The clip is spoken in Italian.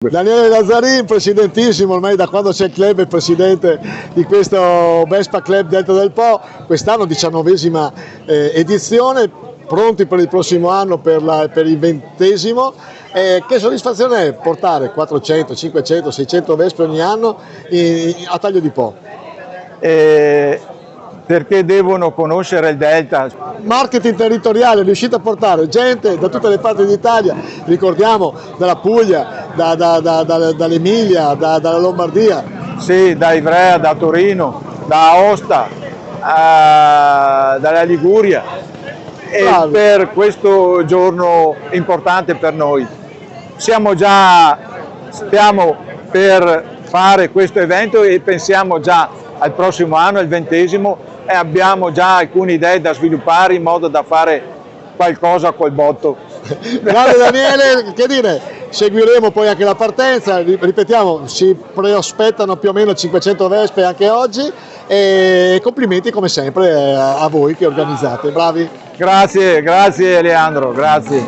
Daniele Lazzarin, presidentissimo, ormai da quando c'è il club è presidente di questo Vespa Club Delta del Po, quest'anno 19ª edizione, pronti per il prossimo anno per il 20º. Che soddisfazione è portare 400, 500, 600 Vespe ogni anno a Taglio di Po? Perché devono conoscere il Delta. Marketing territoriale, riuscite a portare gente da tutte le parti d'Italia, ricordiamo dalla Puglia, dall'Emilia, dalla Lombardia. Sì, da Ivrea, da Torino, da Aosta, dalla Liguria. E per questo giorno importante per noi. Stiamo per fare questo evento e pensiamo già al prossimo anno, il 20º, e abbiamo già alcune idee da sviluppare in modo da fare qualcosa col botto. Grande Daniele, che dire, seguiremo poi anche la partenza, ripetiamo, si preaspettano più o meno 500 Vespe anche oggi e complimenti come sempre a voi che organizzate, bravi. Grazie, grazie Leandro, grazie.